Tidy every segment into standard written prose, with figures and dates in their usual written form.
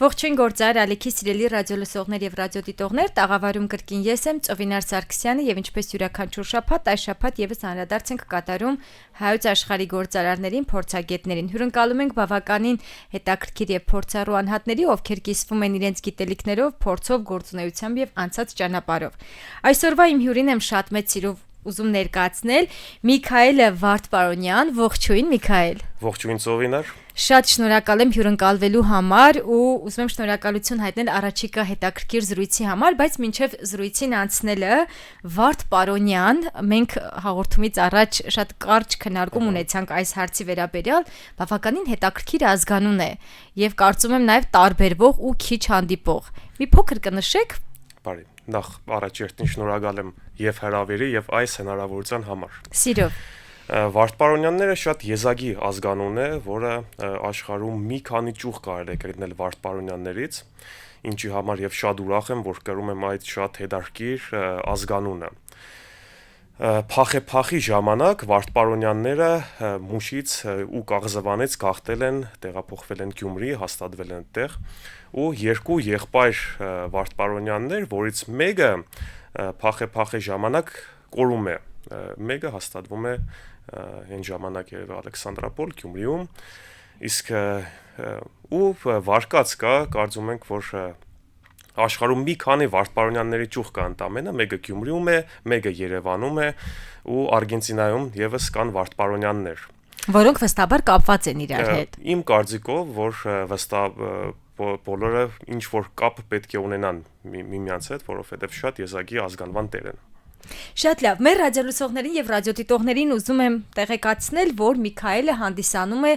Ողջույն գործար Ալիքի սիրելի ռադիոլսողներ եւ ռադիոդիտողներ, տաղավարում կրկին ես եմ Ծովինար Սարգսյանը եւ ինչպես յուրաքանչյուր շաբաթ, այս շաբաթ եւս անդրադարձ ենք կատարում հայոց աշխարհի գործարարներին, փորձագետներին։ Հյուրընկալում ենք բավականին հետաքրքիր եւ փորձառու անհատների, ովքեր կիսվում են իրենց գիտելիքներով, փորձով, գործունեությամբ եւ անցած ճանապարհով։ Այսօրվա իմ հյուրին եմ շատ մեծ սիրով ուզում ներկայացնել Միքայել Վարդպարոնյան, ողջույն Միքայել։ Ողջույն Ծովինար։ Շատ շնորհակալ եմ հյուրընկալվելու համար ու ուզում եմ շնորհակալություն հայտնել առաջիկա հետաքրքիր զրույցի համար, բայց մինչև զրույցին անցնելը Վարդպարոնյան, մենք հաղորդումից առաջ շատ կարճ քննարկում ունեցանք այս հարցի վերաբերյալ, բավականին հետաքրքիր ազգանուն է եւ կարծում եմ նաեւ տարբերվող ու քիչ հանդիպող։ Մի փոքր կնշեք։ Բարի։ Նախ առաջերտին շնորհակալ եմ եւ հրավերի եւ այս հնարավորության համար։ Սիրով։ Վարդպարոնյանները շատ եզակի ազգանուն է, որը աշխարհում մի քանի ճյուղ կարելի է գտնել Վարդպարոնյաններից, ինչի համար եւ շատ ուրախ եմ, որ կրում եմ այդ շատ հետաքրքիր ազգանունը։ Փախի ժամանակ Վարդպարոնյանները Մուշից ու Կաղզվանից գաղթել են, տեղափոխվել են Գյումրի, հաստատվել են այդտեղ, ու երկու եղբայր Վարդպարոնյաններ, որից մեկը փախի ժամանակ կորում է, մեկը հաստատվում է այն ժամանակ երևի Ալեքսանդրապոլ Գյումրիում, իսկ ու վարկած կա, կարծում ենք, որ աշխարհում մի քանի Վարդպարոնյանների ճյուղ կա ընդամենը, մեկը Գյումրիում է, մեկը Երևանում է ու Արգենտինայում եւս կան Վարդպարոնյաններ, որոնք վստահաբար կապված են իրար հետ։ Իմ կարծիքով, որ վստահ բոլորը ինչ որ կապ պետք է ունենան միմյանց հետ, որովհետեւ շատ եզակի ազգանվան տեր են։ Շատ լավ, մեր ռադիոլսողներին եւ ռադիոդիտողներին ուզում եմ տեղեկացնել, որ Միքայելը հանդիսանում է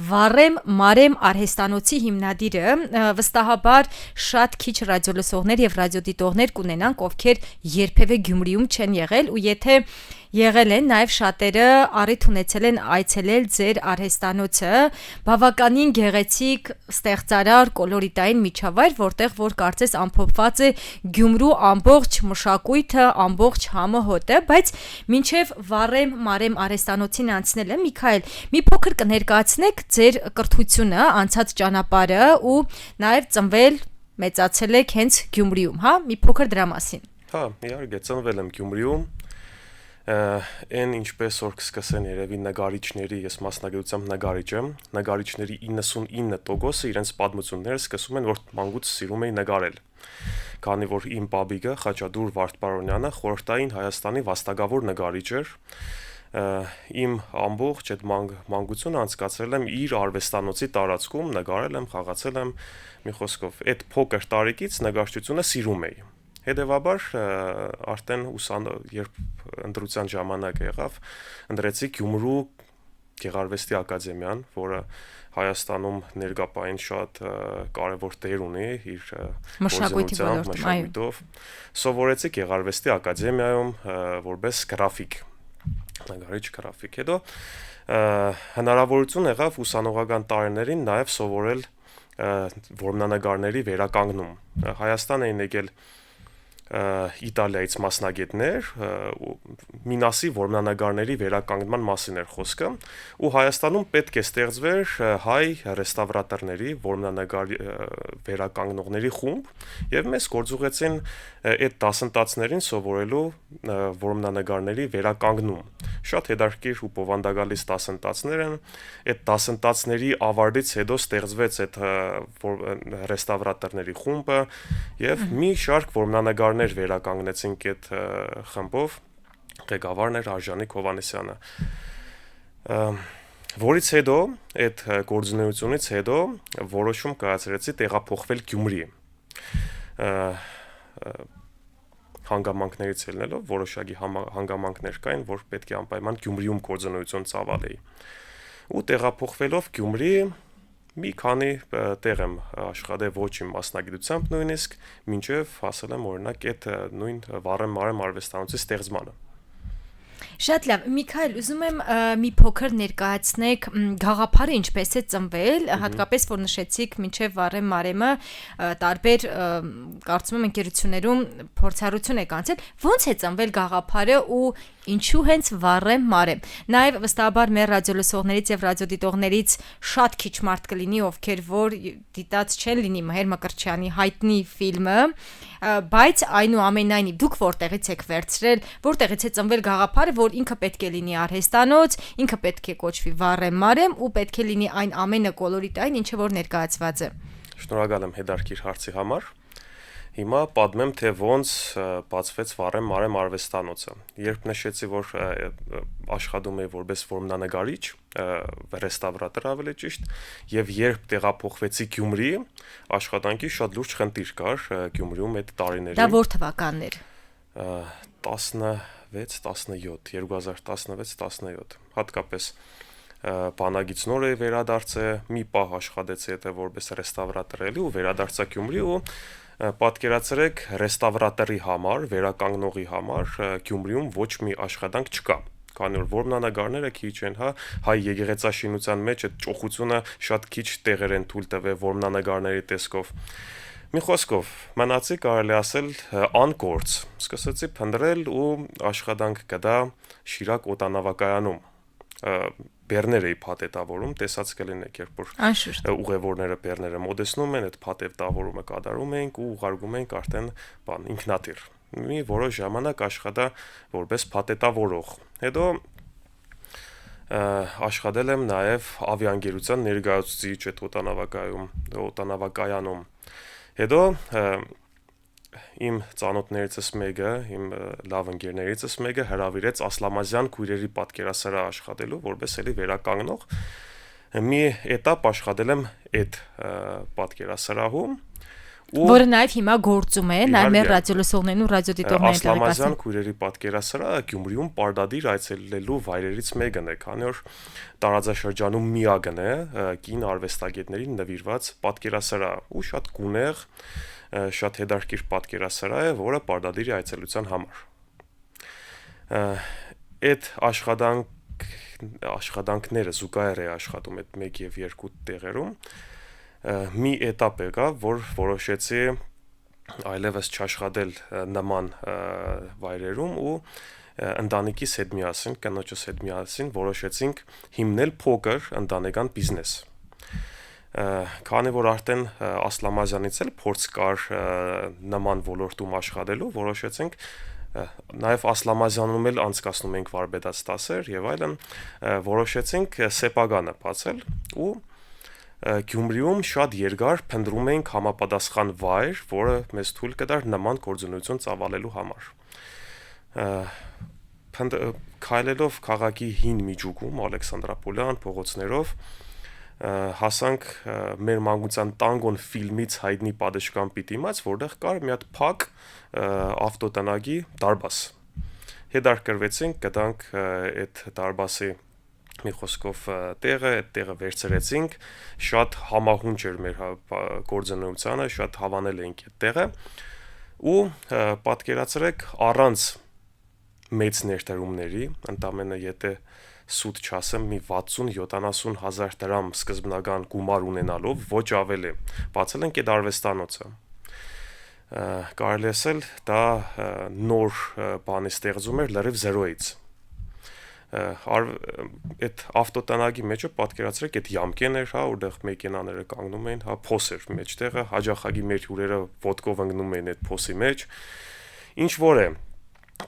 Վառեմ Մարեմ արհեստանոցի հիմնադիրը, վստահաբար շատ քիչ ռադիոլսողներ եւ ռադիոդիտողներ կունենան, ովքեր երբևէ Գյումրիում չեն եղել ու եթե եղել են, նաև շատերը առիթ ունեցել են այցելել ձեր արհեստանոցը, բավականին գեղեցիկ, ստեղծարար, կոլորիտային միջավայր, որտեղ որ կարծես ամփոփված է Գյումրու ամբողջ մշակույթը, ամբողջ համը հոտը, բայց մինչև Վառեմ Մարեմ արհեստանոցին անցնելը, Միքայել, մի փոքր կներկայացնեք ձեր կրթությունը, անցած ճանապարհը ու նաև ծնվել, մեծացել եք հենց Գյումրիում, հա, մի փոքր դրա մասին։ Հա, իհարկե, ծնվել եմ Գյումրիում։ Այն ինչպես որ կսկսեն երևի նկարիչների, ես մասնագիտությամբ նկարիչ եմ, նկարիչների 99%-ը իրենց պատմությունները սկսում են, որ մանկուց սիրում էին նկարել։ Քանի որ իմ պապիկը Խաչատուր Վարդպարոնյանը խորհրդային Հայաստանի վաստակավոր նկարիչ էր, իմ ամբողջ այդ մանկությունը անցկացրել եմ իր արվեստանոցի տարածքում, նկարել եմ, խաղացել եմ, մի խոսքով, այդ փոքր տարիքից նկարչությունը սիրում էի։ Հետևաբար արդեն երբ ընտրության ժամանակ եղավ, ընտրեցի Գյումրու Գեղարվեստի ակադեմիան, որը Հայաստանում ներկայապային շատ կարևոր տեղ ունի իր մշակույթով, սովորեցի Գեղարվեստի ակադեմիայում որպես գրաֆիկ, նկարիչ գրաֆիկ, հետո հնարավորություն եղավ ուսանողական տարիներին նաև սովորել որմնանկարների վերականգնում։ Հայաստան էին եկել Իտալիայից մասնագետներ, Մինասի որմնանկարների վերականգնման մասին էր խոսքը, ու Հայաստանում պետք է ստեղծվեր հայ ռեստավրատորների, որմնանկար վերականգնողների խումբ, եւ մեզ գործուղեցին այդ դասընթացներին սովորելու որմնանկարների վերականգնում։ Շատ հետաքրքիր ու բովանդակալից դասընթացներ են, այդ դասընթացների ավարտից հետո ստեղծվեց այդ ռեստավրատորների խումբը եւ մի շարք որմնանկարներ վերականգնեցինք այդ խմբով, ղեկավարն էր Արժանիկ Հովհաննիսյանը, որից հետո, այդ գործունեությունից հետո որոշում կայացրեցի տեղափոխվել Գյումրի, հանգամանքներից ելնելով, որոշակի հանգամանքներ կային, որ պետք է անպայման Գյումրիում գործունեություն ծավալեի, ու տեղափոխվելով Գյումրի մի քանի տեղ եմ աշխատել ոչ իմ մասնագիտությամբ նույնիսկ, մինչև հասել եմ օրինակ այդ նույն Վառեմ Մարեմ արվեստանոցի ստեղծմանը։ Շատ լավ, Միքայել, ուզում եմ մի փոքր ներկայացնեք գաղափարը ինչպես է ծնվել, հատկապես որ նշեցիք մինչև Վառեմ Մարեմը տարբեր կարծում եմ ընկերություններում փորձառություն եք անցել, ո՞նց է ծնվել գաղափարը ու ինչու հենց վառեմ մարեմ։ Նաև վստահաբար մեր ռադիոլսողներից եւ ռադիոդիտողներից շատ քիչ մարդ կլինի, ովքեր որ դիտած չեն լինի Մհեր Մկրտչյանի հայտնի ֆիլմը, բայց այնուամենայնիվ դուք որտեղից եք վերցրել, որտեղից է ծնվել գաղափարը, որ ինքը պետք է լինի արհեստանոց, ինքը պետք է կոչվի վառեմ մարեմ ու պետք է լինի այն ամենը կոլորիտային, ինչը որ ներկայացված է։ Շնորհակալ եմ հետաքրքիր հարցի համար։ Հիմա պատմեմ, թե ոնց բացվեց վառեմ մարեմ արվեստանոցը։ Երբ նշեցի, որ աշխատում եմ որպես որմնանկարիչ, ռեստավրատոր ավելի ճիշտ, եւ երբ տեղափոխվեցի Գյումրի, աշխատանքի շատ լուրջ խնդիր կար Գյումրիում այդ տարիներին։ Դա որ թվականներ։ 2016-17, հատկապես բանագից նոր է վերադարձել, մի պահ աշխատեցի հետո որպես ռեստավրատոր էլի ու վերադարձա Գյումրի ու պատկերացրեք ռեստավրատորի համար, վերականգնողի համար Գյումրիում ոչ մի աշխատանք չկա։ Քանի որ որմնանկարները քիչ են, հայ եկեղեցաշինության մեջ այդ ճոխությունը շատ քիչ տեղեր են թույլ տվել որմնանկարների տեսքով։ Մի խոսքով, մնացի կարելի ասել անկորձ, սկսեցի փնտրել ու աշխատանք գտա Շիրակ օդանավակայանում։ Բեռներ էի փաթեթավորում, տեսած կլինեք, երբ որ ուղևորները բեռները մոդեցնում են, այդ փաթեթավորումը կատարում ենք ու ուղարկում ենք արդեն ինքնաթիռ։ Մի որոշ ժամանակ աշխատա որպես փաթեթավորող։ Հետո աշխատել եմ նաև ավիաընկերության ներկայացուցիչ այդ օդանավակայանում։ Հետո իմ ծանոթներիցս մեկը, իմ լավ ընկերներիցս մեկը հրավիրեց Ասլամազյան քույրերի պատկերասրահ աշխատելու, որպես էլի վերականգնող։ Մի էտապ աշխատել եմ այդ պատկերասրահում որը նաև հիմա գործում է, նաև մեր ռադիոլսողներն ու ռադիոդիտողներն Ասլամազյան քույրերի պատկերասրահը Գյումրիում պարտադիր այցելելու վայրերից մեկն է, քանի որ տարածաշրջանում միակն է կին արվեստագետներին նվիրված պատկերասրահ ու շատ գունեղ, շատ հետաքրքիր պատկերասրահ է, որը պարտադիր է այցելության համար։ Այդ աշխատանքները զուգահեռ է աշխատում այդ 1 եւ 2 տեղերում։ Մի էտապ եկավ, որ որոշեցի այլևս չաշխատել նման վայրերում ու ընտանիքիս հետ միասին, կնոջս հետ միասին որոշեցինք հիմնել փոքր ընտանեկան բիզնես։ Քանի որ արդեն Ասլամազյանից էլ փորձ կար նման ոլորտում աշխատելու, որոշեցինք նաև Ասլամազյանում էլ անցկացնում ենք վարպետաց դասեր եւ այլն, որոշեցինք սեփականը բացել ու Գյումրիում շատ երկար փնտրում էինք համապատասխան վայր, որը մեզ թույլ կտար նման գործունեություն ծավալելու համար։ Քայլելով քաղաքի հին միջուկում, Ալեքսանդրապոլյան փողոցներով հասանք մեր մանկության տանգոն ֆիլմից հայտնի պատշգամբ դիմաց, որտեղ կար մի հատ փակ ավտոտնագի դարբաս։ Հետաքրքրվեցինք, գտանք այդ դարբասի մի խոսքով տեղը, այդ տեղը վերցրեցինք, շատ համահունչ էր մեր գործունեությանը, շատ հավանել էինք այդ տեղը ու պատկերացրեք առանց մեծ ներդրումների, ընդամենը եթե սուտ չասեմ, մի 60-70 հազար դրամ սկզբնական գումար ունենալով, ոչ ավելի, բացել ենք այդ արվեստանոցը։ Կարելի ասել, դա նոր բանի ստեղծում էր լրիվ զերոյից։ Այդ ավտոտնագի մեջը պատկերացրեք, այդ յամկեն էր, որտեղ մեքենաները կանգնում էին, փոս էր մեջտեղը, հաջախագի մեր հյուրերը ոտքով ընկնում էին այդ փոսի մեջ։ Ինչ որ է,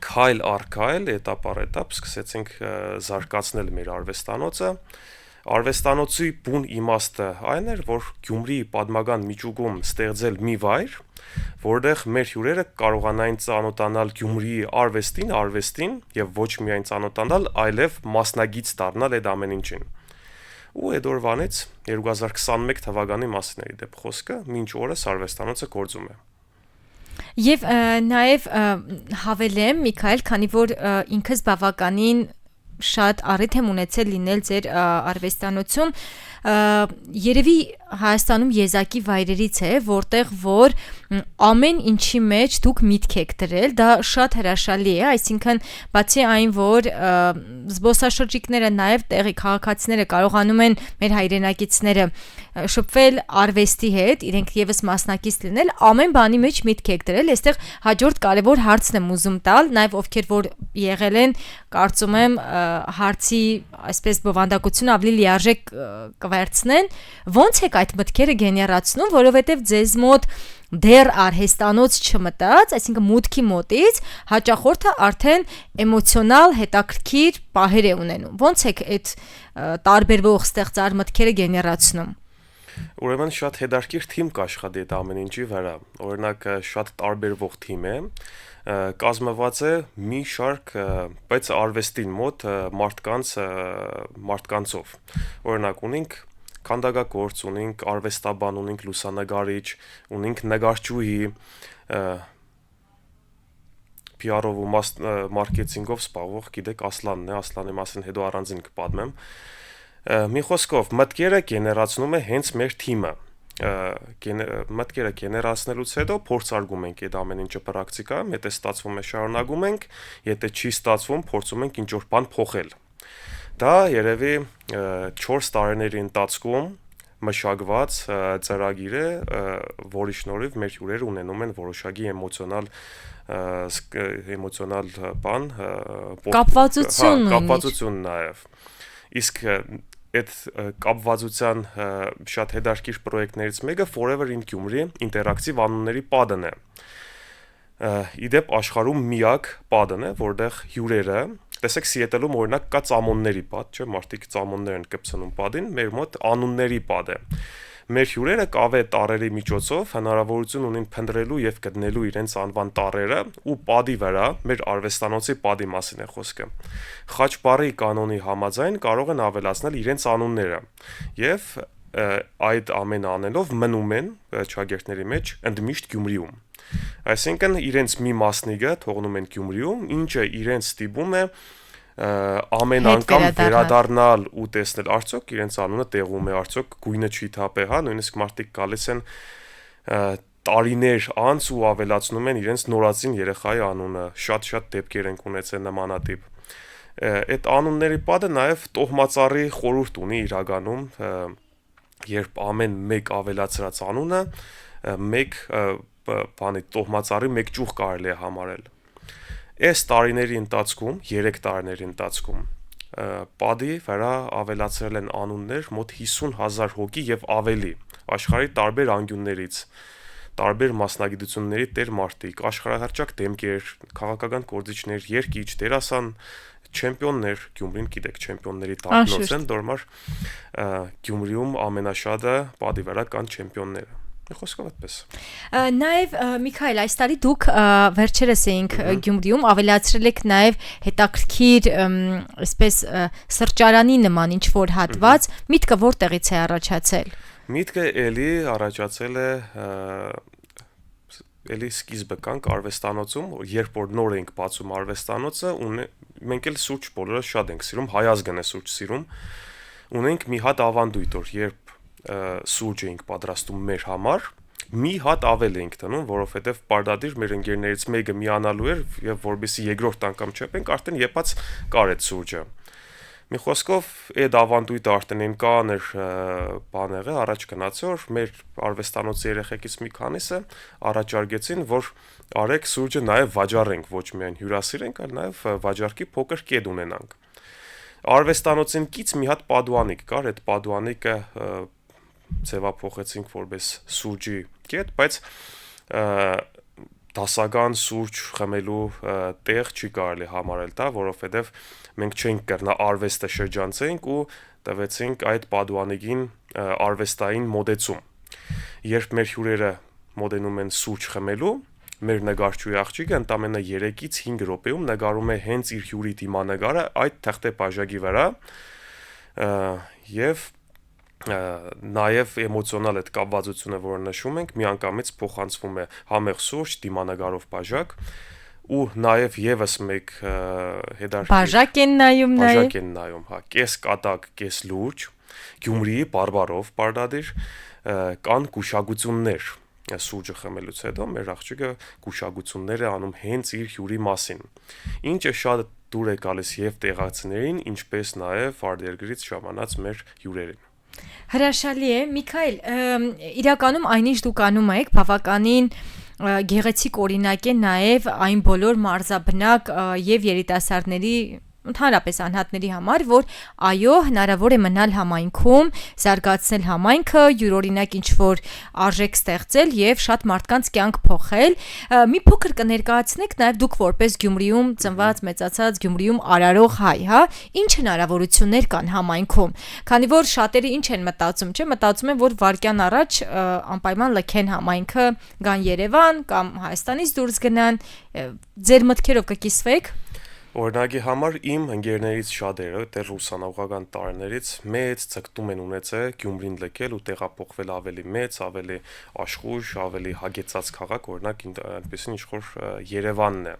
քայլ առ քայլ, էտապ առ էտապ սկսեցինք զարգացնել մեր արվեստանոցը։ Արվեստանոցի բուն իմաստը այն էր, որ Գյումրիի պատմական միջուկում ստեղծել մի վայր, որտեղ մեր հյուրերը կարողանային ծանոթանալ Գյումրիի արվեստին եւ ոչ միայն ծանոթանալ, այլև մասնագիծ դառնալ այդ ամեն ինչին։ Ու այդ օրվանից 2021 թվականի մասին է դեպ խոսքը, մինչ օրս արվեստանոցը գործում է։ Եվ նաև հավելեմ, Միքայել, քանի որ ինքս բավականին շատ առիթ եմ ունեցել լինել ձեր արվեստանոցում, երևի Հայաստանում եզակի վայրերից է, որտեղ որ ամեն ինչի մեջ դուք միտք եք դրել, դա շատ հրաշալի է, այսինքն բացի այն, որ զբոսաշրջիկները, նաև տեղի քաղաքացիները կարողանում են մեր հայրենակիցները շփվել արվեստի հետ, իրենք եւս մասնակից լինել, ամեն բանի մեջ միտք եք դրել, այստեղ հաջորդ կարևոր հարցն եմ ուզում տալ, նաև ովքեր որ եղել են, կարծում եմ հարցի այսպես բովանդակությունը ավելի լիարժեք կվերցնեն, ոնց եք այդ մտքերը գեներացնում, որովհետև ձեզ մոտ դեռ արհեստանոց չմտած, այսինքն մուտքի մոտից հաճախորդը արդեն էմոցիոնալ հետաքրքիր պահեր է ունենում։ Ոնց եք այդ տարբերվող ստեղծար մտքերը գեներացնում։ Ուրեմն շատ հետաքրքիր թիմ կաշխատի այդ ամեն ինչի վրա։ Օրինակ շատ տարբերվող թիմ է, կազմված է մի շարք, բայց արվեստին մոտ մարդկանցով։ Օրինակ ունենք քանդակագործ, ունենք արվեստաբան, ունենք լուսանկարիչ, ունենք նկարչուհի, PR-ով ու մարքեթինգով զբաղվող, գիտեք, Ասլանն է, Ասլանի մասին հետո առանձին կպատմեմ։ Մի խոսքով մտքերը գեներացնում է հենց մեր թիմը։ Մտքերը գեներացնելուց հետո փորձարկում ենք այդ ամեն ինչը պրակտիկայում, եթե ստացվում է շարունակում ենք, եթե չի ստացվում, փորձում ենք ինչ-որ բան փոխել։ Դա երևի 4 տարիների ընթացքում մշակված ծրագիր է, որի շնորհիվ մեր հյուրերը ունենում են որոշակի էմոցիոնալ բան, կապվածություն նաև։ Իսկ այդ կապվածության շատ հետաքրքիր պրոյեկտներից մեկը Forever in Gyumri ինտերակտիվ անունների պատն է։ Իդեպ աշխարհում միակ պատն է, որտեղ հյուրերը, տեսեք Սիեթլում օրինակ կա ծամոնների պատ, չէ՞, մարդիկ ծամոններ են կպցնում պատին, մեր մոտ անունների պատ է։ Մեր հյուրերը կավե տարերի միջոցով հնարավորություն ունեն փնտրելու եւ գտնելու իրենց անվան տարրերը ու պատի վրա մեր արվեստանոցի պատի մասին է խոսքը։ Խաչբարի կանոնի համաձայն կարող են ավելացնել իրենց անունները եւ այդ ամենը անելով մնում են ճագերտների մեջ ընդմիշտ Գյումրիում։ Այսինքն իրենց մի մասնիկը թողնում են Գյումրիում, ինչը իրենց ստիպում է ամեն անգամ վերադառնալ ու տեսնել արդյոք իրենց անունը տեղում է, արդյոք գույնը չի թափե, հա, նույնիսկ մարդիկ գալիս են տարիներ անց ու ավելացնում են իրենց նորածին երեխայի անունը, շատ դեպքեր են ունեցել նմանատիպ։ Այդ անունների պատը նաև տոհմածառի խորհուրդ ունի իրականում, երբ ամեն մեկ ավելացրած անունը մեկ բանի տոհմածառի մեկ ճյուղ կարելի է համարել։ Այս տարիների ընթացքում, 3 տարիների ընթացքում պատի վրա ավելացրել են անուններ մոտ 50,000 հոգի եւ ավելի աշխարհի տարբեր անկյուններից, տարբեր մասնագիտությունների տեր մարդիկ, աշխարհահռչակ դեմքեր, քաղաքական գործիչներ, երգիչ, դերասան, չեմպիոններ, Գյումրին գիտեք, չեմպիոնների տակնոց են, դորմար Գյումրիում ամենաշատը պատի վրա կան չեմպիոնները։ Խոսքով այդպես։ Նաև Միքայել, այս տարի դուք վերջերս էինք Գյումրիում, ավելացրել եք նաև հետաքրքիր, այսպես սրճարանի նման ինչ-որ հատված, միտքը որտեղից է առաջացել։ Միտքը էլի առաջացել է էլի սկիզբը կանք արվեստանոցում, երբ որ նոր ենք բացում արվեստանոցը, մենք էլ սուրճ բոլորը շատ ենք սիրում, հայազգն է սուրճ սիրում, ունենք մի հատ ավանդույթ, որ երբ սուրճ էինք պատրաստում մեր համար, մի հատ ավել էինք տնում, որովհետև պարտադիր մեր ընկերներից մեկը միանալու էր եւ որբիսի երկրորդ անգամ չեպենք, արդեն եպած կար այդ սուրճը։ Մի խոսքով այդ ավանդույթը արդեն այն կաներ բան եղել, առաջ գնացոր մեր արվեստանոցի երեխեքից մի քանիսը առաջարկեցին, որ արեք սուրճը նաեւ վաճառենք, ոչ միայն հյուրասիրենք, այլ նաեւ վաճառքի փոքր կետ ունենանք։ Արվեստանոցին կից մի հատ պատուանիկ կար, այդ պատուանիկը ձևափոխեցինք որպես սուրճի կետ, բայց դասական սուրճ խմելու տեղ չի կարելի համարել դա, որովհետև մենք չենք կրնա արվեստը շրջանցենք ու տվեցինք այդ պատուանիկին արվեստային մոդեցում։ Երբ մեր հյուրերը մոդենում են սուրճ խմելու, մեր նկարչուհի աղջիկը ընդամենը 3-ից 5 րոպեում նկարում է հենց իր հյուրի դիմանկարը այդ թղթե բաժակի վրա եւ նաև էմոցիոնալ այդ կապվածությունը, որը նշում ենք, միանգամից փոխանցվում է համեղ սուրճ դիմանկարով բաժակ ու նաև եւս մեկ հետարքի բաժակ են նայում, հա, կես կատակ, կես լուրջ, Գյումրիի բարբարով պարտադիր կան գուշակություններ սուրճը խմելուց հետո մեր աղջիկը գուշակություններ է անում հենց իր հյուրի մասին, ինչը շատ դուր է գալիս եւ տեղացիներին, ինչպես նաեւ արտերկրից ժամանած մեր հյուրերին։ Հրաշալի է, Միքայել, իրականում այնինչ դուք անում եք բավականին գեղեցիկ օրինակ է նաև այն բոլոր մարզաբնակ եւ երիտասարդների ընդհանրապես անհատների համար, որ այո, հնարավոր է մնալ համայնքում, զարգացնել համայնքը, յուրօրինակ ինչ-որ արժեք ստեղծել եւ շատ մարդկանց կյանք փոխել։ Մի փոքր կներկայացնեք նաև դուք որպես Գյումրիում ծնված, մեծացած Գյումրիում արարող հայ, հա, ինչ հնարավորություններ կան համայնքում։ Քանի որ շատերը ինչ են մտածում, չէ՞, մտածում են, որ վարկյան առաջ անպայման լքեն համայնքը, գան Երևան կամ Հայաստանից դուրս գնան, ձեր մտքերով կկիսվեք։ Օրինակի համար իմ ընկերներից շատերը դեռ ուսանողական տարիներից մեծ ցկտում են ունեցել Գյումրին լքել ու տեղափոխվել ավելի մեծ, ավելի աշխույժ, ավելի հագեցած քաղաք, օրինակ այնպես ինչ-որ Երևանն է։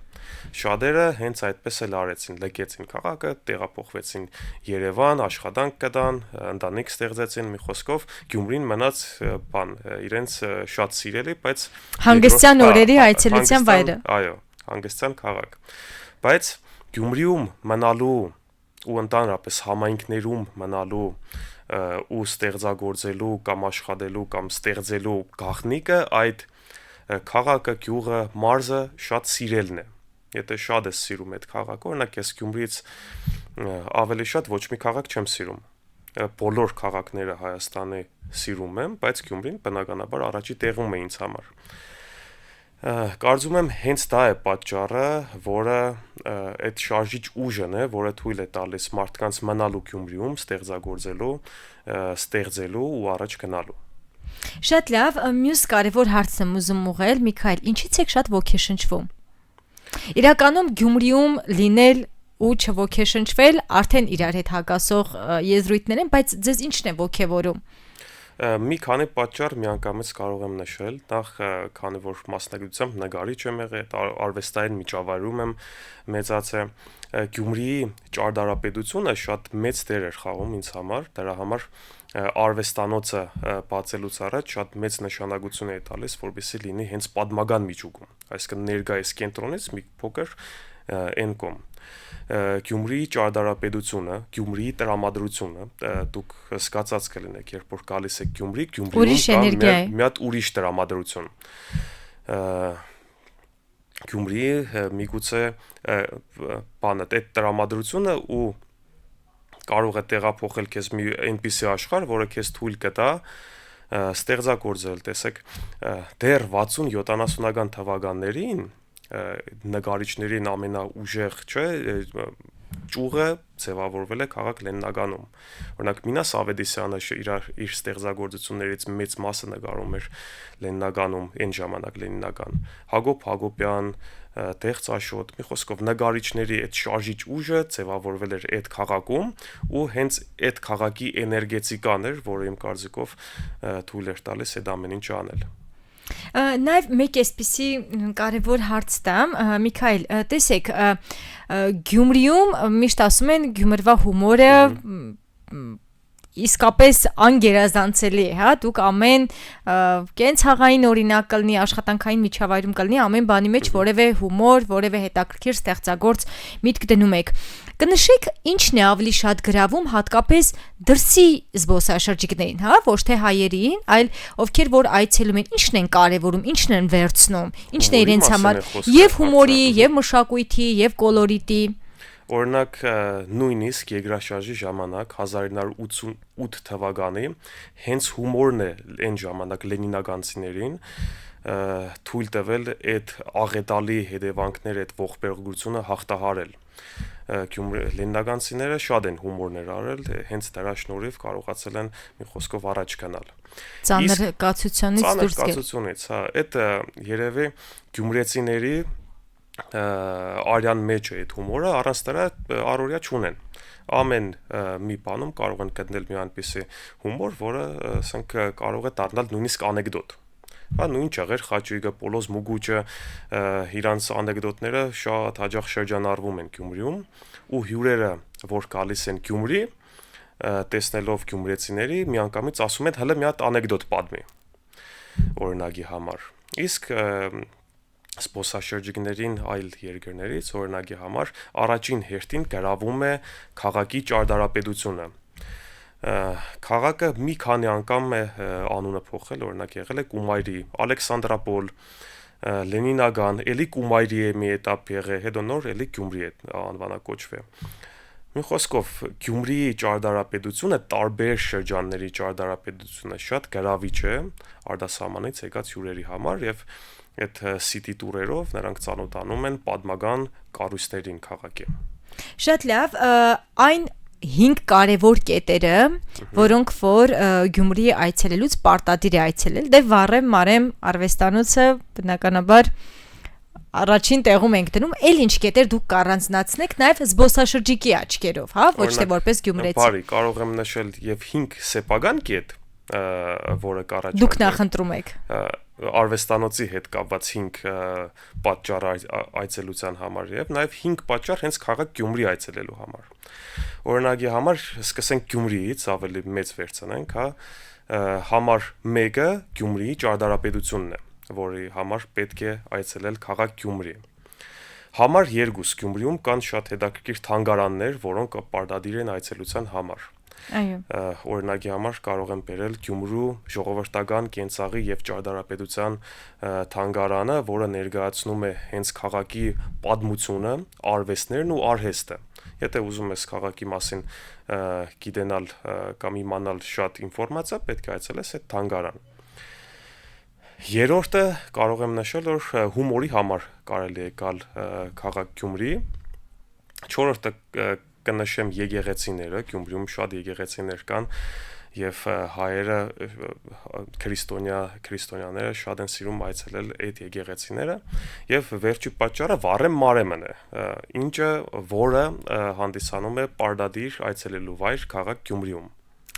Շատերը հենց այդպես էլ արեցին, լքեցին քաղաքը, տեղափոխվեցին Երևան, աշխատանք կտան, ընտանիք ստեղծեցին, մի խոսքով Գյումրին մնաց իրենց շատ սիրելի, բայց հանգստյան օրերի այցելության վայրը։ Այո, հանգստյան քաղաք։ Բայց Գյումրիում մնալու ու ընդհանրապես համայնքներում մնալու ու ստեղծագործելու կամ աշխատելու կամ ստեղծելու գաղտնիքը այդ քաղաքը, գյուղը, մարզը շատ սիրելն է։ Եթե շատ ես սիրում այդ քաղաքը, օրինակ ես Գյումրիից ավելի շատ ոչ մի քաղաք չեմ սիրում։ Բոլոր քաղաքները Հայաստանի սիրում եմ, բայց Գյումրին բնականաբար առաջի տեղում է ինձ համար։ Կարծում եմ հենց դա է պատճառը, որը այդ շարժիչ ուժն է, որը թույլ է տալիս մարդկանց մնալու Գյումրիում, ստեղծելու ու առաջ գնալու։ Շատ լավ, մյուս կարևոր հարցն եմ ուզում ուղղել, Միքայել, ինչից եք շատ ոգեշնչվում։ Իրականում Գյումրիում լինել ու չոգեշնչվել արդեն իրար հետ հակասող եզրույթներ են, բայց ձեզ ինչն է ոգևորում։ Մի քանի պատճառ միանգամից կարող եմ նշել, նախ քանի որ մասնագիտությամբ նկարիչ եմ եղել, արվեստային միջավայրում եմ մեծացել, Գյումրիի ճարտարապետությունը շատ մեծ դեր էր խաղում ինձ համար, դրա համար արվեստանոցը բացելուց առաջ շատ մեծ նշանակություն է տալիս, որպեսզի լինի հենց պատմական միջուկում, այսինքն ներկայիս կենտրոնից մի փոքր այն կողմ։ Գյումրիի ճարտարապետությունը, Գյումրիի տրամադրությունը, դուք հասկացած կլինեք, երբ որ գալիս եք Գյումրիում կա մի հատ ուրիշ տրամադրություն։ Գյումրիի միգուցե բանը այդ տրամադրությունը ու կարող է տեղափոխել քեզ մի այնպիսի աշխարհ, որը քեզ թույլ կտա ստեղծագործել, տեսեք, դեռ 60-70-ական թվականներին նկարիչներին ամենաուժեղ, չէ, ճյուղը ձևավորվել է քաղաք Լեննագանում։ Օրինակ Մինաս Ավետիսյանը իր ստեղծագործություններից մեծ մասը նկարում էր Լեննագանում, այն ժամանակ Լենինական։ Հակոբ Հակոբյան, Տեղծաշոտ, մի խոսքով նկարիչների այդ շարժիչ ուժը ձևավորվել էր այդ քաղաքում ու հենց այդ քաղաքի էներգետիկան էր, որը իմ կարծիքով թույլ էր տալիս այդ ամեն ինչ անել։ Նաև մեկ էսպիսի կարևոր հարց տամ, Միքայել, տեսեք, Գյումրիում միշտ ասում են Գյումրվա հումորը իսկապես անգերազանցելի է, հա, դուք ամեն կենցաղային օրինակ կլինի, աշխատանքային միջավայրում կլինի, ամեն բանի մեջ որևէ հումոր, որևէ հետաքրքիր ստեղծագործ միտք դնում եք։ Կնշեք ինչն է ավելի շատ գրավում հատկապես դրսի զբոսաշրջիկներին, հա, ոչ թե հայերին, այլ ովքեր որ այցելում են, ինչն են կարևորում, ինչն են վերցնում, ինչն է իրենց համար եւ հումորի, եւ մշակույթի, եւ կոլորիտի։ Օրինակ նույնիսկ երկրաշարժի ժամանակ 1988 թվականի հենց հումորն է այն ժամանակ լենինականցիներին թույլ տվել այդ աղետալի հետևանքները, այդ ողբերգությունը հաղթահարել։ Լենինականցիները շատ են հումորներ արել, հենց դրա շնորհիվ կարողացել են մի խոսքով առաջ գնալ։ Ծանր կացությունից դուրս գալ։ Կացությունից, հա, այդ երևի գյումրեցիների արյան մեջ է այդ հումորը, առանց դրա առօրյա չունեն։ Ամեն մի բանում կարող են գտնել մի այնպիսի հումոր, որը ասենք կարող է դառնալ նույնիսկ անեկդոտ։ Հա նույն ճաղեր Խաչույգը, Պոլոզ Մուգուճը, իրանց անեկդոտները շատ հաճախ շրջանառվում են Գյումրիում ու հյուրերը, որ գալիս են Գյումրի, տեսնելով գյումրեցիների միանգամից ասում են հələ մի հատ անեկդոտ պատմի օրինակի համար։ Իսկ սպոսաշրջիկներին այլ երկրներից օրինակի համար առաջին հերթին գրավում է քաղաքի ճարտարապետությունը։ Քաղաքը մի քանի անգամ է անունը փոխել, օրինակ եղել է Կումայրի, Ալեքսանդրապոլ, Լենինագան, էլի Կումայրի է մի էտապ եղել, հետո նոր էլի Գյումրի է անվանակոչվել։ Մի խոսքով Գյումրիի ճարտարապետությունը տարբեր շրջանների ճարտարապետությունը շատ գրավիչ է արտասահմանից եկած հյուրերի համար եւ այդ city tour-երով նրանք ծանոթանում են պատմական կառույցներին քաղաքի։ Շատ լավ, այն 5 կարևոր կետերը, որոնք որ Գյումրի այցելելուց պարտադիր է այցելել, դե Վառեմ Մարեմ արվեստանոցը բնականաբար առաջին տեղում ենք դնում, էլ ինչ կետեր դուք կառանձնացնեք նաև զբոսաշրջիկի աչքերով, հա, ոչ թե որպես գյումրեցի։ Բարի, կարող եմ նշել եւ 5 սեփական կետ, որը կառաջարկել։ Դուք նախընտրում եք։ Արվեստանոցի հետ կապված 5 պատճառ այցելության համար եւ նաեւ 5 պատճառ հենց քաղաք Գյումրի այցելելու համար։ Օրինակի համար սկսենք Գյումրիից, ավելի մեծ վերցնենք, հա, համար 1-ը Գյումրիի ճարտարապետությունն է, որի համար պետք է այցելել քաղաք Գյումրի։ Համար 2 Գյումրիում կան շատ հետաքրքիր թանգարաններ, որոնք պարտադիր են այցելության համար։ Այո։ Օրինակի համար կարող եմ բերել Գյումրու ժողովրդական կենցաղի եւ ճարտարապետության թանգարանը, որը ներկայացնում է հենց քաղաքի պատմությունը, արվեստներն ու արհեստը։ Եթե ուզում ես քաղաքի մասին գիտենալ կամ իմանալ շատ ինֆորմացիա, պետք է այցելես այդ թանգարան։ Երրորդը կարող եմ նշել, որ հումորի համար կարելի է գալ քաղաք Գյումրի։ Չորրորդը կնշեմ եկեղեցիները, Գյումրիում շատ եկեղեցիներ կան եւ հայերը քրիստոնյաները շատ են սիրում այցելել այդ եկեղեցիները եւ վերջի պատճառը Վառեմ Մարեմն է, որը հանդիսանում է պարտադիր այցելելու վայր քաղաք Գյումրիում։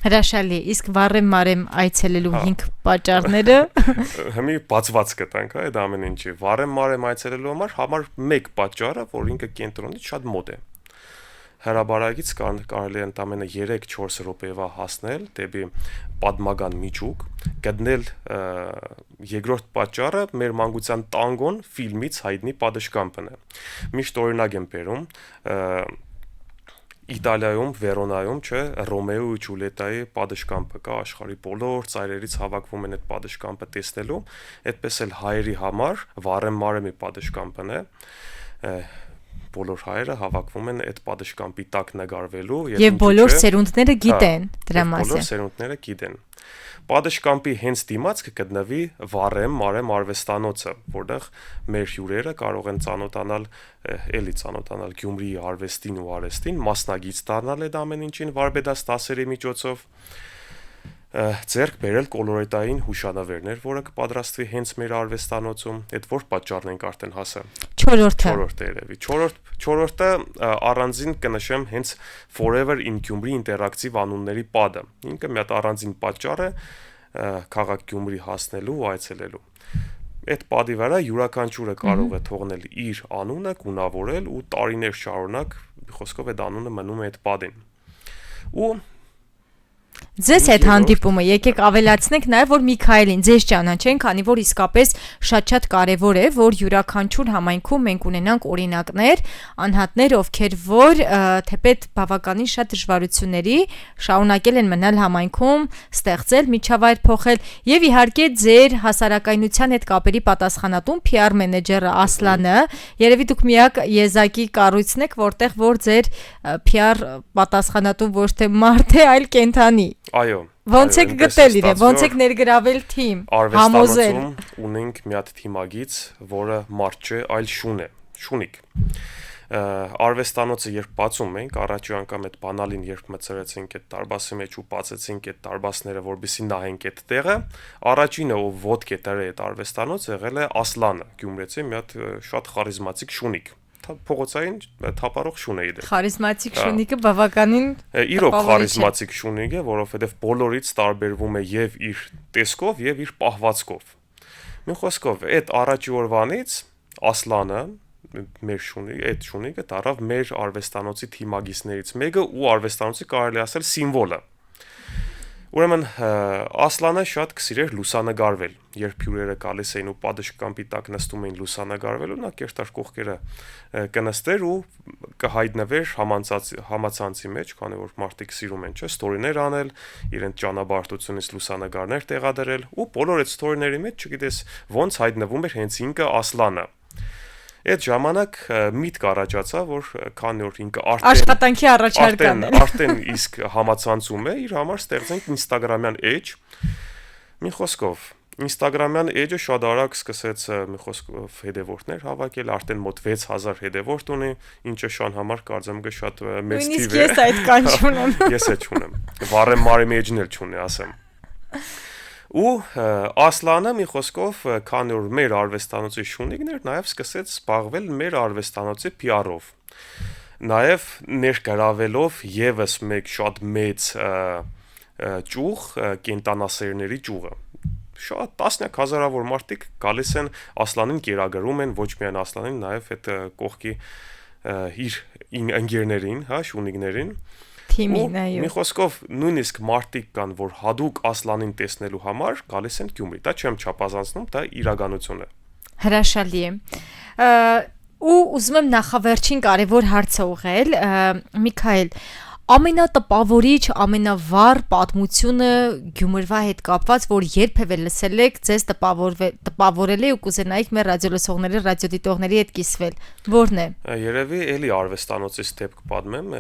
Հրաշալի, իսկ Վառեմ Մարեմ այցելելու 5 պատճառները Հիմի բացված կտանք այդ ամեն ինչի։ Վառեմ Մարեմ այցելելու համար 1 պատճառը, որ ինքը կենտրոնից շատ մոտ է։ Հրաբարակից կարելի է ընդամենը 3-4 րոպեվա հասնել դեպի պատմական միջուկ, գտնել երկրորդ պատճառը մեր մանկության տանգոն ֆիլմից հայտնի պատշգամբն է։ Միշտ օրինակ եմ բերում Իտալիայում, Վերոնայում, չէ, Ռոմեո ու Ջուլիետայի պատշգամբը կա, աշխարհի բոլոր ծայրերից հավաքվում են այդ պատշգամբը տեսնելու, այդպես էլ հայերի համար Վառեմ Մարեմի պատշգամբն է։ Բոլոր հայերը հավաքվում են այդ պատշգամբի տակ նկարվելու եւ բոլոր սերունդները գիտեն դրա մասին։ Բոլոր սերունդները գիտեն։ Պատշգամբի հենց դիմաց կգտնվի Վառեմ Մարեմ արվեստանոցը, որտեղ մեր հյուրերը կարող են ծանոթանալ Գյումրիի արվեստին ու արհեստին, մասնագիծ դառնալ այդ ամեն ինչին վարպետաց դասերի միջոցով, ձեռք բերել կոլորետային հուշանվերներ, որը կպատրաստվի հենց մեր արվեստանոցում, այդ որ պատճառն ենք արդեն հասել։ Չորրորդը երևի։ Չորրորդը առանձին կնշեմ հենց Forever in Gyumri ինտերակտիվ անունների պատը։ Ինքը մի հատ առանձին պատճառ է քաղաք Գյումրի հասնելու ու այցելելու։ Այդ պատի վրա յուրաքանչյուրը կարող է թողնել իր անունը, գունավորել ու տարիներ շարունակ, խոսքով այդ անունը մնում է այդ պատին։ Ու Ձեզ այդ հանդիպումը եկեք ավելացնենք նաև որ Միքայելին ձեզ ճանաչեն, քանի որ իսկապես շատ կարևոր է, որ յուրաքանչյուր համայնքում մենք ունենանք օրինակներ, անհատներ, ովքեր որ թեպետ բավականին շատ դժվարությունների շարունակել են մնալ համայնքում, ստեղծել, միջավայր փոխել եւ իհարկե ձեր հասարակայնության հետ կապերի պատասխանատուն PR մենեջերը Ասլանը, երևի դուք միակ եզակի կառույցն եք, որտեղ որ ձեր PR պատասխանատուն ոչ թե մարդ է, այլ կենդանի։ Այո։ Ոնց եք գտել իրեն, ոնց եք ներգրավել թիմ, համոզել։ Արվեստանոցում ունենք մի հատ թիմագիծ, որը մարդ չէ, այլ շուն է, շունիկ։ Արվեստանոցը երբ բացում ենք, առաջի անգամ այդ բանալին երբ մցրեցինք այդ դարբասի մեջ ու բացեցինք այդ դարբասները, որպեսզի նահենք այդ տեղը, առաջինը ով ոդկ է դրել այդ արվեստանոց եղել է Ասլանը, գյումրեցի մի հատ շատ խարիզմատիկ շունիկ։ Փողոցային թափառող շուն է իդե։ Խարիզմատիկ շունիկը բավականին իրոք խարիզմատիկ շունիկ է, որովհետև բոլորից տարբերվում է եւ իր տեսքով եւ իր պահվածքով։ Մի խոսքով, այդ առաջի օրվանից Ասլանը մեր շունիկը դառավ մեր արվեստանոցի թիմագիծներից մեկը ու արվեստանոցի կարելի ասել սիմվոլը։ Ուրեմն Ասլանը շատ կսիրեր լուսանգարվել, երբ հյուրերը գալիս էին ու պատշգամբի տակ նստում էին լուսանգարվելու, նա կերտար կողքերը կնստեր ու կհայտնվեր համացանցի մեջ, քանի որ մարդիկ սիրում են, չէ, ստորիներ անել, իրենց ճանապարհորդությունից լուսանգարներ տեղադրել ու բոլոր այդ ստորիների մեջ, չգիտես, ոնց հայտնվում էր հենց ինքը Ասլանը։ Այդ ժամանակ միտք առաջացավ, որ քանի որ ինքը աշխատանքի առաջարկան է, արդեն իսկ համացանցում է, իր համար ստեղծենք Instagram-յան էջ։ Մի խոսքով, Instagram-յան էջը շատ արագ սկսեց մի խոսքով հետևորդներ հավաքել, արդեն մոտ 6000 հետևորդ ունի, ինչը շան համար կարծեմ că շատ մեծ թիվ է։ Ես այդքան չունեմ։ Ես էլ չունեմ։ Վառեմ մարեմ էջն էլ չունի, ասեմ։ Ու Ասլանը մի խոսքով, քանի որ մեր արվեստանոցի շունիկներ, նաև սկսեց զբաղվել մեր արվեստանոցի PR-ով։ Նաև ներգրավելով եւս մեկ շատ մեծ ճյուղ, կենտանասերների ճյուղը։ Շատ տասնյակ հազարավոր մարդիկ գալիս են Ասլանին կերակրում են, ոչ միայն Ասլանին, նաև այդ կողքի իր ընկերներին, հա, շունիկներին։ Թիմին, այո։ Մի խոսքով նույնիսկ մարդիկ կան, որ հadouk Ասլանին տեսնելու համար գալիս են Գյումրի։ Դա չեմ չափազանցնում, դա իրականություն է։ Հրաշալի է։ Ու ուզում եմ նախավերջին կարևոր հարցը ուղղել, Միքայել, ամենատպավորիչ, ամենավառ պատմությունը Գյումրվա հետ կապված, որ երբևէ լսել եք, ձեզ տպավորել է ու կուզենայիք մեր ռադիոլսողների, ռադիոդիտողների հետ կիսվել, ո՞րն է։ Երևի էլի արվեստանոցից դեպք պատմեմ,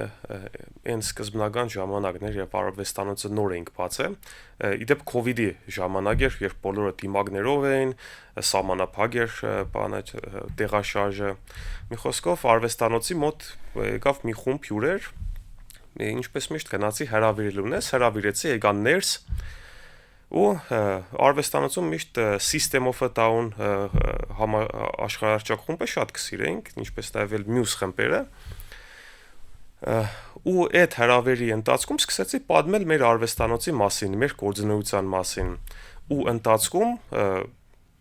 այն սկզբնական ժամանակներ, երբ արվեստանոցը նոր էինք բացել, իդեպ COVID-ի ժամանակ էր, երբ բոլորը դիմակներով էին, սահմանափակ էր բանը տեղաշարժը։ Մի խոսքով արվեստանոցի մոտ եկավ մի խումբ հյուրեր, ինչպես միշտ գնացի հրավիրելուն ես, հրավիրեցի եկան ներս ու արվեստանոցում միշտ System of a Down աշխարհարչակ խումբը շատ կսիրեինք, ինչպես նաև էլ մյուս խմբերը ու այդ հրավերի ընթացքում սկսեցի պատմել մեր արվեստանոցի մասին, մեր գործունեության մասին ու ընթացքում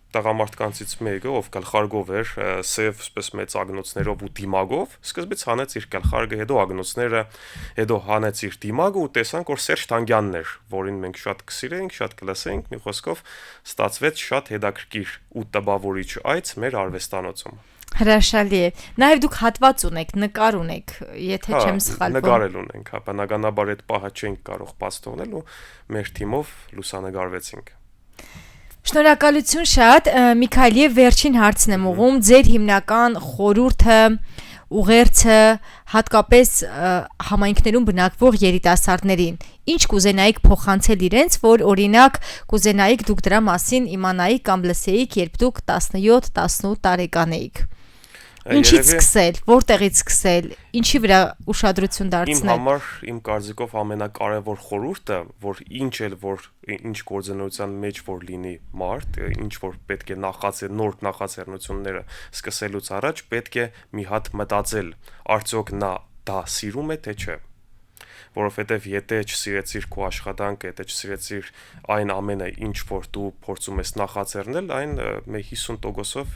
տղամարդկանցից մեկը, ով գլխարկով էր, սև սպես մեծ ագնոցներով ու դիմագով, սկզբից հանեց իր գլխարկը, հետո ագնոցները, հետո հանեց իր դիմագը ու տեսանք, որ Սերժ Թանգյանն էր, որին մենք շատ կսիրեինք, շատ կլսեինք, մի խոսքով ստացվեց շատ հետաքրքիր ու տպավորիչ այց մեր արվեստանոցում։ Հրաշալի է։ Նաև դուք հատված ունեք, նկար ունեք, եթե չեմ սխալվում։ Նկարել ունենք, հա, բնականաբար այդ պահը չենք կարող բաց թողնել ու մեր թիմով լուսանկարվեցինք։ Շնորհակալություն շատ, Միքայել, եւ վերջին հարցն եմ ուղղում, ձեր հիմնական խորհուրդը, ուղերձը հատկապես համայնքներում բնակվող երիտասարդներին, ինչ կուզենայիք փոխանցել իրենց, որ օրինակ կուզենայիք դուք դրա մասին իմանայիք կամ լսեիք, երբ դուք 17-18 տարեկան էիք։ Ինչից սկսել, որտեղից սկսել, ինչի վրա ուշադրություն դարձնել։ Իմ համար, իմ կարծիքով ամենակարևոր խորհուրդը, որ ինչ գործունեության մեջ որ լինի մարդ, ինչ որ պետք է նոր նախաձեռնությունները սկսելուց առաջ պետք է մի հատ մտածել, արդյոք նա դա սիրում է թե չէ։ Որովհետև եթե չսիրեցիր քո աշխատանքը, եթե չսիրեցիր այն ամենը, ինչ որ դու փորձում ես նախաձեռնել, այն 50%-ով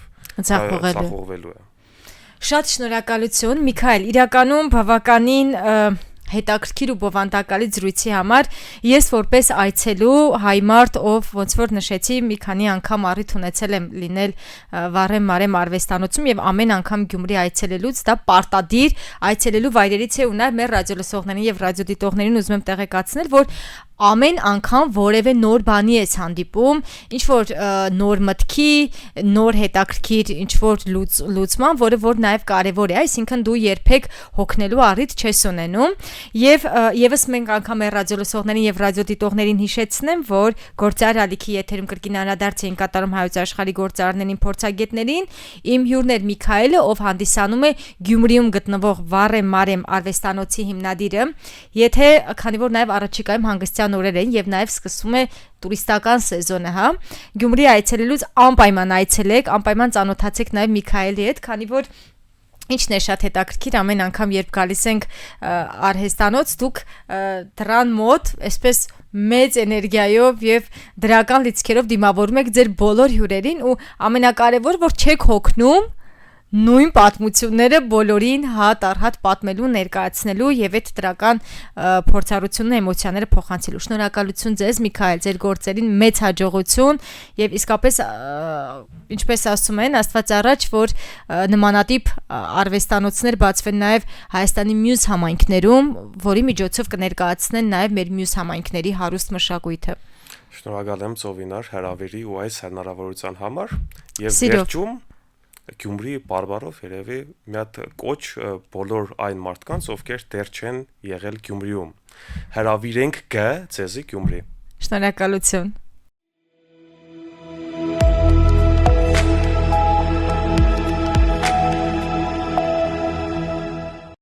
ձախողվելու է։ Շատ շնորհակալություն, Միքայել, իրականում բավականին հետաքրքիր ու բովանդակալի զրույցի համար ես որպես այցելու հայմարտ, ով ոնց որ նշեցի, մի քանի անգամ առիթ ունեցել եմ լինել Վառեմ Մարեմ արվեստանոցում եւ ամեն անգամ Գյումրի այցելելուց դա պարտադիր այցելելու վայրերից է ու նաեւ մեր ռադիոլսողներին եւ ռադիոդիտողներին ուզում եմ տեղեկացնել, որ ամեն անգամ որևէ նոր բանի ես հանդիպում, ինչ որ նոր մտքի, նոր հետաքրքիր ինչ որ լուծման, որը որ նաև կարևոր է, այսինքն դու երբեք հոգնելու առիթ չես ունենում, եւ եւս մենք անգամ մեր ռադիոլսողներին եւ ռադիոդիտողներին հիշեցնեմ, որ գործար ալիքի եթերում կրկին անդրադարձ էին կատարում հայոց աշխարհի գործարարներին, փորձագետներին, իմ հյուրն էր Միքայելը, ով հանդիսանում է Գյումրիում գտնվող Վառեմ Մարեմ արվեստանոցի հիմնադիրը, եթե քանի որ նաև առաջիկայում հանգստյան օրեր են եւ նաեւ սկսվում է տուրիստական սեզոնը, հա։ Գյումրի այցելելուց անպայման այցելեք, անպայման ծանոթացեք նաեւ Միքայելի հետ, քանի որ ինչն է շատ հետաքրքիր, ամեն անգամ երբ գալիս ենք արհեստանոց, դուք դրան մոտ այսպես մեծ էներգիայով եւ դրական լիցքերով դիմավորում եք ձեր բոլոր հյուրերին ու ամենակարևորը որ չեք հոգնում նույն պատմությունները բոլորին հատ առ հատ պատմելու, ներկայացնելու եւ այդ դրական փորձառությունն ու էմոցիաները փոխանցելու։ Շնորհակալություն ձեզ, Միքայել, ձեր գործերին մեծ հաջողություն եւ իսկապես ինչպես ասում են, Աստված առաջ, որ նմանատիպ արվեստանոցներ բացվեն նաեւ Հայաստանի մյուս համայնքներում, որի միջոցով կներկայացնեն նաեւ մեր մյուս համայնքների հարուստ մշակույթը։ Շնորհակալ եմ Ծովինար հրավերի ու այս հնարավորության համար եւ Սիրով։ վերջում Գյումրի բարբարով երևի մի հատ կոչ բոլոր այն մարդկանց, ովքեր դեռ չեն եղել Գյումրիում։ Հրավիրենք գ ձեզի Գյումրի։ Շնորհակալություն։